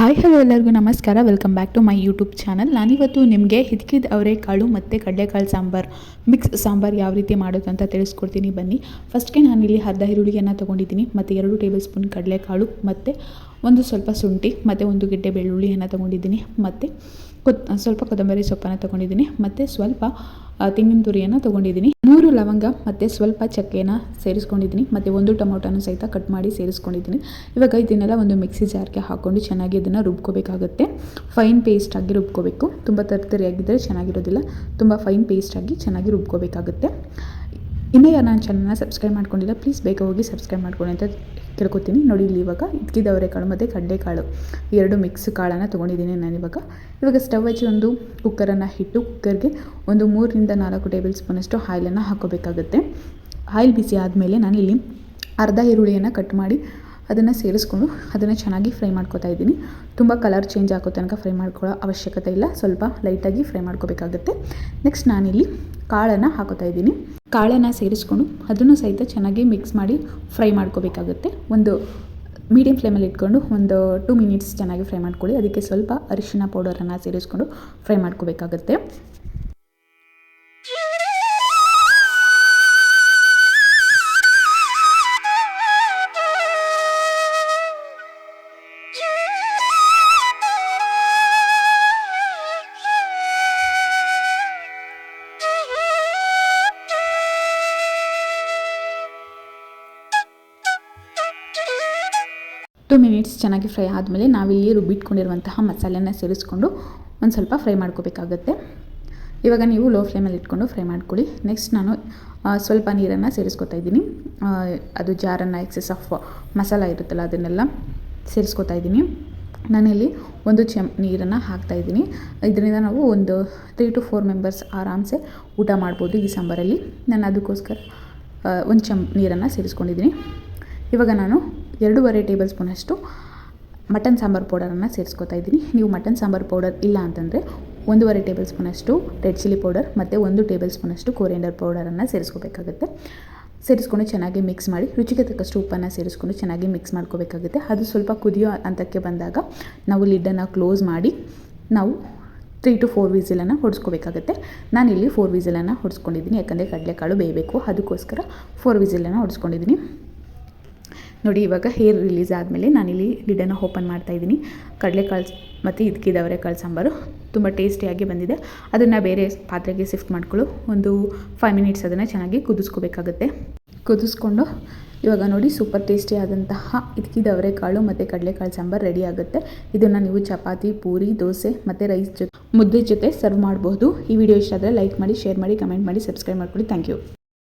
Hi hello ಎಲ್ಲರಿಗೂ ನಮಸ್ಕಾರ. Welcome back to my YouTube channel. ನಾನಿವತ್ತು ನಿಮಗೆ ಹಿದಕಿದ ಅವರೆಕಾಳು ಮತ್ತು ಕಡಲೆಕಾಳು ಸಾಂಬಾರು ಮಿಕ್ಸ್ ಸಾಂಬಾರು ಯಾವ ರೀತಿ ಮಾಡೋದು ಅಂತ ತಿಳಿಸ್ಕೊಡ್ತೀನಿ ಬನ್ನಿ. ಫಸ್ಟ್ಗೆ ನಾನಿಲ್ಲಿ ಅರ್ಧ ಈರುಳ್ಳಿಯನ್ನು ತೊಗೊಂಡಿದ್ದೀನಿ ಮತ್ತು 2 ಟೇಬಲ್ ಸ್ಪೂನ್ ಕಡಲೆಕಾಳು ಮತ್ತು ಒಂದು ಸ್ವಲ್ಪ ಶುಂಠಿ ಮತ್ತು 1 ಗೆಡ್ಡೆ ಬೆಳ್ಳುಳ್ಳಿಯನ್ನು ತೊಗೊಂಡಿದ್ದೀನಿ ಮತ್ತು ಸ್ವಲ್ಪ ಕೊತ್ತಂಬರಿ ಸೊಪ್ಪನ್ನು ತೊಗೊಂಡಿದ್ದೀನಿ ಮತ್ತು ಸ್ವಲ್ಪ ತೆಂಗಿನ ತುರಿಯನ್ನು ತೊಗೊಂಡಿದ್ದೀನಿ, 3 ಲವಂಗ ಮತ್ತು ಸ್ವಲ್ಪ ಚಕ್ಕೆಯನ್ನು ಸೇರಿಸ್ಕೊಂಡಿದ್ದೀನಿ ಮತ್ತು 1 ಟೊಮೊಟೊನ ಸಹಿತ ಕಟ್ ಮಾಡಿ ಸೇರಿಸ್ಕೊಂಡಿದ್ದೀನಿ. ಇವಾಗ ಇದನ್ನೆಲ್ಲ ಒಂದು ಮಿಕ್ಸಿ ಜಾರ್ಗೆ ಹಾಕ್ಕೊಂಡು ಚೆನ್ನಾಗಿ ಇದನ್ನು ರುಬ್ಕೋಬೇಕಾಗುತ್ತೆ. ಫೈನ್ ಪೇಸ್ಟಾಗಿ ರುಬ್ಕೋಬೇಕು. ತುಂಬ ತರಿಯಾಗಿದ್ದರೆ ಚೆನ್ನಾಗಿರೋದಿಲ್ಲ, ತುಂಬ ಫೈನ್ ಪೇಸ್ಟಾಗಿ ಚೆನ್ನಾಗಿ ರುಬ್ಕೋಬೇಕಾಗುತ್ತೆ. ಇನ್ನೂ ಯಾರು ನನ್ನ ಚಾನಲ್ನ ಸಬ್ಸ್ಕ್ರೈಬ್ ಮಾಡ್ಕೊಂಡಿಲ್ಲ ಪ್ಲೀಸ್ ಬೇಗ ಹೋಗಿ ಸಬ್ಸ್ಕ್ರೈಬ್ ಮಾಡ್ಕೊಳ್ಳಿ ಅಂತ ಕೇಳ್ಕೊತೀನಿ. ನೋಡಿ ಇಲ್ಲಿ ಇವಾಗ ಇದ್ಕಿದ ಅವರೆಕಾಳು ಮತ್ತು ಕಡಲೆಕಾಳು 2 ಮಿಕ್ಸ್ ಕಾಳನ್ನು ತೊಗೊಂಡಿದ್ದೀನಿ ಇವಾಗ ಸ್ಟವ್ ಹಚ್ಚಿ ಒಂದು ಕುಕ್ಕರನ್ನು ಇಟ್ಟು ಕುಕ್ಕರ್ಗೆ ಒಂದು 3ರಿಂದ 4 ಟೇಬಲ್ ಸ್ಪೂನಷ್ಟು ಆಯಿಲನ್ನು ಹಾಕೋಬೇಕಾಗುತ್ತೆ. ಆಯಿಲ್ ಬಿಸಿ ಆದಮೇಲೆ ನಾನಿಲ್ಲಿ ಅರ್ಧ ಈರುಳ್ಳಿಯನ್ನು ಕಟ್ ಮಾಡಿ ಅದನ್ನು ಸೇರಿಸ್ಕೊಂಡು ಅದನ್ನು ಚೆನ್ನಾಗಿ ಫ್ರೈ ಮಾಡ್ಕೊತಾ ಇದ್ದೀನಿ. ತುಂಬ ಕಲರ್ ಚೇಂಜ್ ಆಗೋ ತನಕ ಫ್ರೈ ಮಾಡ್ಕೊಳ್ಳೋ ಅವಶ್ಯಕತೆ ಇಲ್ಲ, ಸ್ವಲ್ಪ ಲೈಟಾಗಿ ಫ್ರೈ ಮಾಡ್ಕೋಬೇಕಾಗುತ್ತೆ. ನೆಕ್ಸ್ಟ್ ನಾನಿಲ್ಲಿ ಕಾಳನ್ನು ಹಾಕೋತಾ ಇದ್ದೀನಿ. ಕಾಳನ್ನು ಸೇರಿಸ್ಕೊಂಡು ಅದನ್ನು ಸಹಿತ ಚೆನ್ನಾಗಿ ಮಿಕ್ಸ್ ಮಾಡಿ ಫ್ರೈ ಮಾಡ್ಕೋಬೇಕಾಗುತ್ತೆ. ಒಂದು ಮೀಡಿಯಂ ಫ್ಲೇಮಲ್ಲಿ ಇಟ್ಕೊಂಡು ಒಂದು 2 ಮಿನಿಟ್ಸ್ ಚೆನ್ನಾಗಿ ಫ್ರೈ ಮಾಡ್ಕೊಳ್ಳಿ. ಅದಕ್ಕೆ ಸ್ವಲ್ಪ ಅರಿಶಿನ ಪೌಡರನ್ನು ಸೇರಿಸ್ಕೊಂಡು ಫ್ರೈ ಮಾಡ್ಕೋಬೇಕಾಗುತ್ತೆ. ಟೂ ಮಿನಿಟ್ಸ್ ಚೆನ್ನಾಗಿ ಫ್ರೈ ಆದಮೇಲೆ ನಾವಿಲ್ಲಿ ರುಬ್ಬಿಟ್ಕೊಂಡಿರುವಂತಹ ಮಸಾಲೆನ ಸೇರಿಸ್ಕೊಂಡು ಒಂದು ಸ್ವಲ್ಪ ಫ್ರೈ ಮಾಡ್ಕೋಬೇಕಾಗುತ್ತೆ. ಇವಾಗ ನೀವು ಲೋ ಫ್ಲೇಮಲ್ಲಿ ಇಟ್ಕೊಂಡು ಫ್ರೈ ಮಾಡ್ಕೊಳ್ಳಿ. ನೆಕ್ಸ್ಟ್ ನಾನು ಸ್ವಲ್ಪ ನೀರನ್ನು ಸೇರಿಸ್ಕೊತಾ ಇದ್ದೀನಿ. ಅದು ಜಾರನ್ನು ಎಕ್ಸೆಸ್ ಆಫ್ ಮಸಾಲ ಇರುತ್ತಲ್ಲ ಅದನ್ನೆಲ್ಲ ಸೇರಿಸ್ಕೊತಾ ಇದ್ದೀನಿ. ನಾನಿಲ್ಲಿ 1 ಚಮಚ ನೀರನ್ನು ಹಾಕ್ತಾಯಿದ್ದೀನಿ. ಇದರಿಂದ ನಾವು ಒಂದು 3 to 4 ಮೆಂಬರ್ಸ್ ಆರಾಮ್ಸೆ ಊಟ ಮಾಡ್ಬೋದು ಈ ಸಾಂಬಾರಲ್ಲಿ. ನಾನು ಅದಕ್ಕೋಸ್ಕರ 1 ಚಮಚ ನೀರನ್ನು ಸೇರಿಸ್ಕೊಂಡಿದ್ದೀನಿ. ಇವಾಗ ನಾನು 2.5 ಟೇಬಲ್ ಸ್ಪೂನಷ್ಟು ಮಟನ್ ಸಾಂಬಾರು ಪೌಡರನ್ನು ಸೇರಿಸ್ಕೊತಾ ಇದ್ದೀನಿ. ನೀವು ಮಟನ್ ಸಾಂಬಾರು ಪೌಡರ್ ಇಲ್ಲ ಅಂತಂದರೆ 1.5 ಟೇಬಲ್ ಸ್ಪೂನಷ್ಟು ರೆಡ್ ಚಿಲ್ಲಿ ಪೌಡರ್ ಮತ್ತು 1 ಟೇಬಲ್ ಸ್ಪೂನಷ್ಟು ಕೊರಿಯಂಡರ್ ಪೌಡರನ್ನು ಸೇರಿಸ್ಕೋಬೇಕಾಗುತ್ತೆ. ಸೇರಿಸ್ಕೊಂಡು ಚೆನ್ನಾಗಿ ಮಿಕ್ಸ್ ಮಾಡಿ ರುಚಿಗೆ ತಕ್ಕಷ್ಟು ಉಪ್ಪನ್ನು ಸೇರಿಸ್ಕೊಂಡು ಚೆನ್ನಾಗಿ ಮಿಕ್ಸ್ ಮಾಡ್ಕೋಬೇಕಾಗುತ್ತೆ. ಅದು ಸ್ವಲ್ಪ ಕುದಿಯೋ ಹಂತಕ್ಕೆ ಬಂದಾಗ ನಾವು ಲಿಡ್ಡನ್ನು ಕ್ಲೋಸ್ ಮಾಡಿ ನಾವು 3 to 4 ವಿಸಿಲನ್ನು ಹೊಡೆಸ್ಕೋಬೇಕಾಗುತ್ತೆ. ನಾನಿಲ್ಲಿ 4 ವಿಸಿಲನ್ನು ಹೊಡೆಸ್ಕೊಂಡಿದ್ದೀನಿ, ಯಾಕಂದರೆ ಕಡಲೆಕಾಳು ಬೇಯಬೇಕು, ಅದಕ್ಕೋಸ್ಕರ 4 ವಿಸಿಲನ್ನು ಹೊಡೆಸ್ಕೊಂಡಿದ್ದೀನಿ. ನೋಡಿ ಇವಾಗ ಹೇರ್ ರಿಲೀಸ್ ಆದಮೇಲೆ ನಾನಿಲ್ಲಿ ಲಿಡನ್ನು ಓಪನ್ ಮಾಡ್ತಾಯಿದ್ದೀನಿ. ಕಡಲೆಕಾಳು ಮತ್ತು ಇದಕ್ಕಿದ ಅವರೆಕಾಳು ಸಾಂಬಾರು ತುಂಬ ಟೇಸ್ಟಿಯಾಗಿ ಬಂದಿದೆ. ಅದನ್ನು ಬೇರೆ ಪಾತ್ರೆಗೆ ಶಿಫ್ಟ್ ಮಾಡ್ಕೊಳ್ಳು. ಒಂದು 5 ಮಿನಿಟ್ಸ್ ಅದನ್ನು ಚೆನ್ನಾಗಿ ಕುದಿಸ್ಕೋಬೇಕಾಗುತ್ತೆ. ಕುದಿಸ್ಕೊಂಡು ಇವಾಗ ನೋಡಿ ಸೂಪರ್ ಟೇಸ್ಟಿ ಆದಂತಹ ಇದಕ್ಕಿದ ಅವರೆಕಾಳು ಮತ್ತು ಕಡಲೆಕಾಳು ಸಾಂಬಾರು ರೆಡಿ ಆಗುತ್ತೆ. ಇದನ್ನು ನೀವು ಚಪಾತಿ, ಪೂರಿ, ದೋಸೆ ಮತ್ತು ರೈಸ್ ಮುದ್ದೆ ಜೊತೆ ಸರ್ವ್ ಮಾಡಬಹುದು. ಈ ವಿಡಿಯೋ ಇಷ್ಟ ಆದರೆ ಲೈಕ್ ಮಾಡಿ, ಶೇರ್ ಮಾಡಿ, ಕಮೆಂಟ್ ಮಾಡಿ, ಸಬ್ಸ್ಕ್ರೈಬ್ ಮಾಡ್ಕೊಳ್ಳಿ. Thank you.